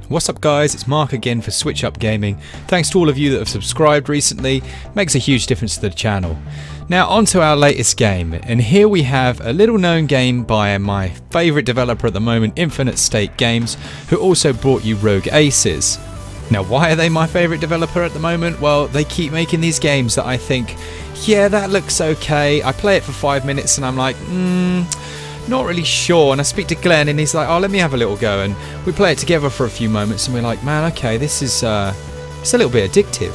What's up guys, it's Mark again for SwitchUp Gaming. Thanks to all of you that have subscribed recently, makes a huge difference to the channel. Now on to our latest game, and here we have a little known game by my favourite developer at the moment, Infinite State Games, who also brought you Rogue Aces. Now why are they my favourite developer at the moment? Well, they keep making these games that I think, yeah, that looks okay. I play it for 5 minutes and I'm like, not really sure, and I speak to Glenn and he's like, oh, let me have a little go, and we play it together for a few moments and we're like, man, okay, this is it's a little bit addictive.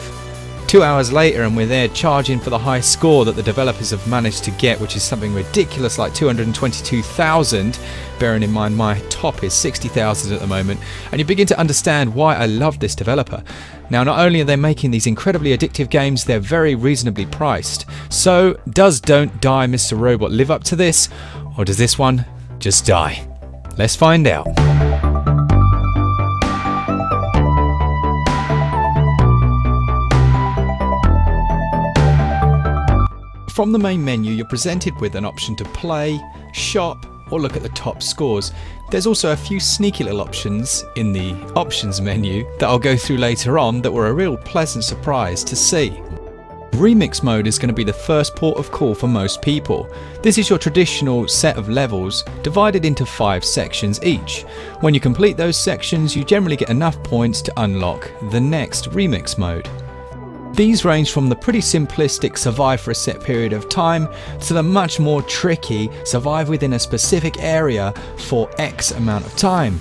2 hours later and we're there charging for the high score that the developers have managed to get, which is something ridiculous like 222,000, bearing in mind my top is 60,000 at the moment, and you begin to understand why I love this developer. Now not only are they making these incredibly addictive games, they're very reasonably priced. So does Don't Die Mr. Robot live up to this? Or does this one just die? Let's find out. From the main menu, you're presented with an option to play, shop, or look at the top scores. There's also a few sneaky little options in the options menu that I'll go through later on that were a real pleasant surprise to see. Remix mode is going to be the first port of call for most people. This is your traditional set of levels divided into 5 sections each. When you complete those sections, you generally get enough points to unlock the next remix mode. These range from the pretty simplistic survive for a set period of time to the much more tricky survive within a specific area for X amount of time.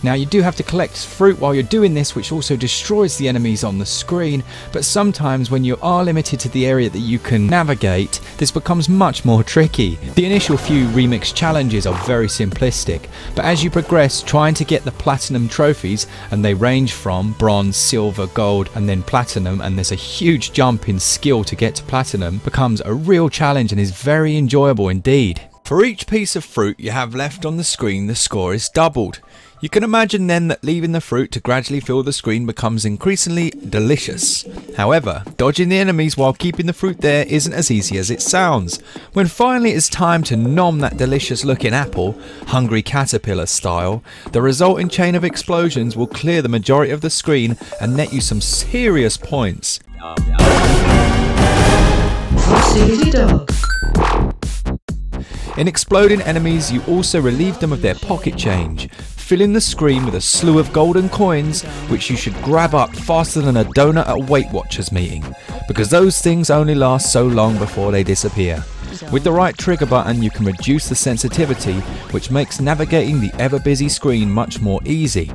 Now you do have to collect fruit while you're doing this, which also destroys the enemies on the screen, but sometimes when you are limited to the area that you can navigate, this becomes much more tricky. The initial few remix challenges are very simplistic, but as you progress trying to get the platinum trophies, and they range from bronze, silver, gold and then platinum, and there's a huge jump in skill to get to platinum, becomes a real challenge and is very enjoyable indeed. For each piece of fruit you have left on the screen, the score is doubled. You can imagine then that leaving the fruit to gradually fill the screen becomes increasingly delicious. However, dodging the enemies while keeping the fruit there isn't as easy as it sounds. When finally it's time to nom that delicious looking apple, hungry caterpillar style, the resulting chain of explosions will clear the majority of the screen and net you some serious points. In exploding enemies, you also relieve them of their pocket change, filling the screen with a slew of golden coins, which you should grab up faster than a donut at a Weight Watchers meeting, because those things only last so long before they disappear. With the right trigger button, you can reduce the sensitivity, which makes navigating the ever busy screen much more easy.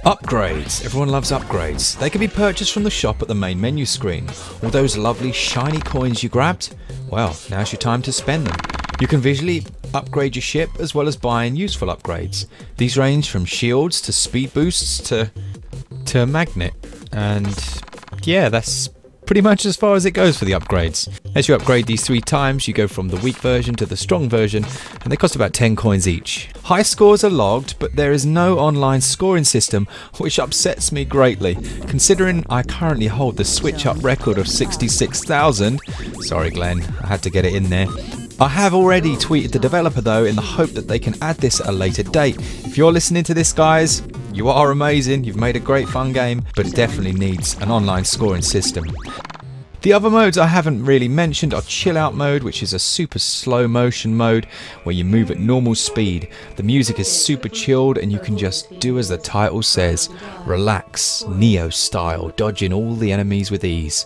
Upgrades. Everyone loves upgrades. They can be purchased from the shop at the main menu screen. All those lovely shiny coins you grabbed? Well, now's your time to spend them. You can visually upgrade your ship as well as buying useful upgrades. These range from shields to speed boosts to a magnet. And yeah, that's pretty much as far as it goes for the upgrades. As you upgrade these 3 times, you go from the weak version to the strong version, and they cost about 10 coins each. High scores are logged, but there is no online scoring system, which upsets me greatly, considering I currently hold the SwitchUp record of 66,000. Sorry Glenn, I had to get it in there. I have already tweeted the developer though in the hope that they can add this at a later date. If you're listening to this guys, you are amazing, you've made a great fun game, but it definitely needs an online scoring system. The other modes I haven't really mentioned are chill out mode, which is a super slow motion mode where you move at normal speed. The music is super chilled and you can just do as the title says, relax, Neo style, dodging all the enemies with ease.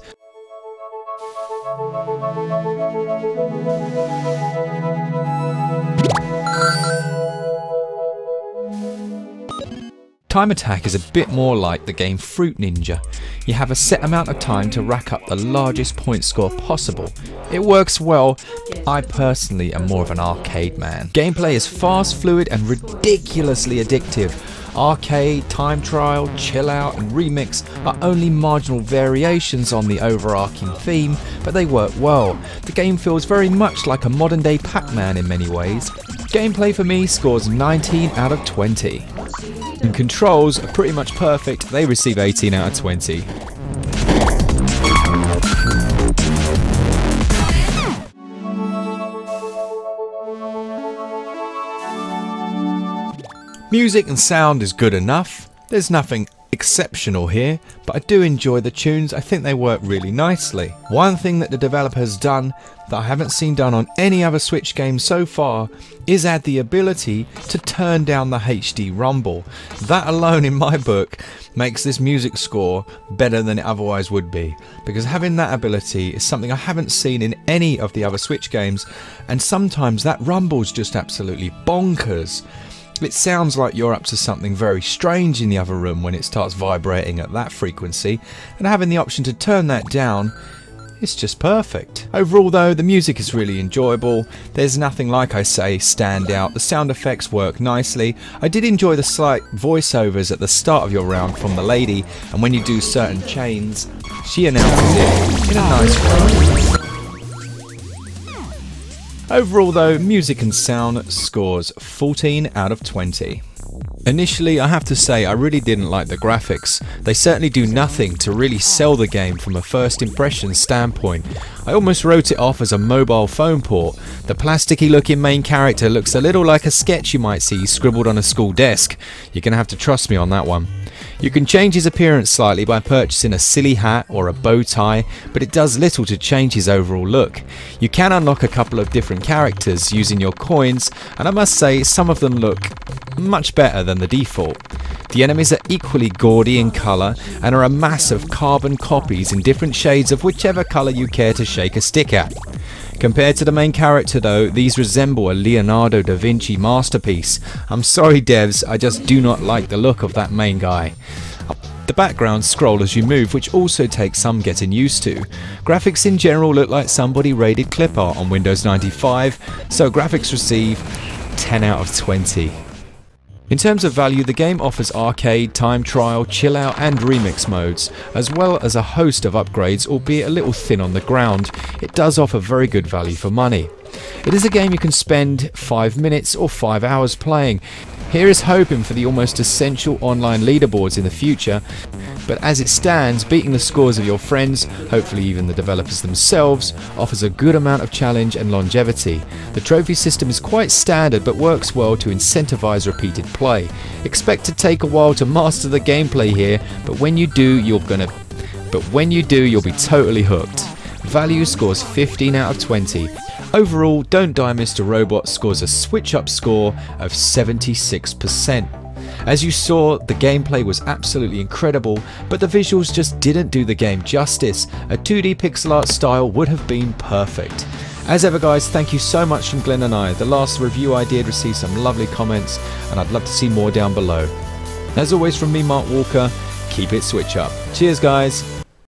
Time attack is a bit more like the game Fruit Ninja. You have a set amount of time to rack up the largest point score possible. It works well. I personally am more of an arcade man. Gameplay is fast, fluid and ridiculously addictive. Arcade, time trial, chill out and remix are only marginal variations on the overarching theme, but they work well. The game feels very much like a modern day Pac-Man in many ways. Gameplay for me scores 19 out of 20. And controls are pretty much perfect, they receive 18 out of 20. Music and sound is good enough. There's nothing exceptional here, but I do enjoy the tunes. I think they work really nicely. One thing that the developer has done that I haven't seen done on any other Switch game so far is add the ability to turn down the HD rumble. That alone in my book makes this music score better than it otherwise would be, because having that ability is something I haven't seen in any of the other Switch games, and sometimes that rumble's just absolutely bonkers. It sounds like you're up to something very strange in the other room when it starts vibrating at that frequency, and having the option to turn that down, it's just perfect. Overall though, the music is really enjoyable. There's nothing, like I say, stand out. The sound effects work nicely. I did enjoy the slight voiceovers at the start of your round from the lady, and when you do certain chains, she announces it in a nice way. Overall though, music and sound scores 14 out of 20. Initially, I have to say I really didn't like the graphics. They certainly do nothing to really sell the game from a first impression standpoint. I almost wrote it off as a mobile phone port. The plasticky looking main character looks a little like a sketch you might see scribbled on a school desk. You're gonna have to trust me on that one. You can change his appearance slightly by purchasing a silly hat or a bow tie, but it does little to change his overall look. You can unlock a couple of different characters using your coins, and I must say some of them look much better than the default. The enemies are equally gaudy in colour and are a mass of carbon copies in different shades of whichever colour you care to shake a stick at. Compared to the main character though, these resemble a Leonardo da Vinci masterpiece. I'm sorry devs, I just do not like the look of that main guy. The backgrounds scroll as you move, which also takes some getting used to. Graphics in general look like somebody raided clip art on Windows 95, so graphics receive 10 out of 20. In terms of value, the game offers arcade, time trial, chill out and remix modes, as well as a host of upgrades, albeit a little thin on the ground. It does offer very good value for money. It is a game you can spend 5 minutes or 5 hours playing. Here is hoping for the almost essential online leaderboards in the future, but as it stands, beating the scores of your friends, hopefully even the developers themselves, offers a good amount of challenge and longevity. The trophy system is quite standard but works well to incentivize repeated play. Expect to take a while to master the gameplay here, but when you do, you'll be totally hooked. Value scores 15 out of 20. Overall, Don't Die Mr. Robot scores a SwitchUp score of 76%. As you saw, the gameplay was absolutely incredible, but the visuals just didn't do the game justice. A 2D pixel art style would have been perfect. As ever guys, thank you so much from Glenn and I. The last review I did received some lovely comments, and I'd love to see more down below. As always from me, Mark Walker, keep it Switch Up. Cheers guys!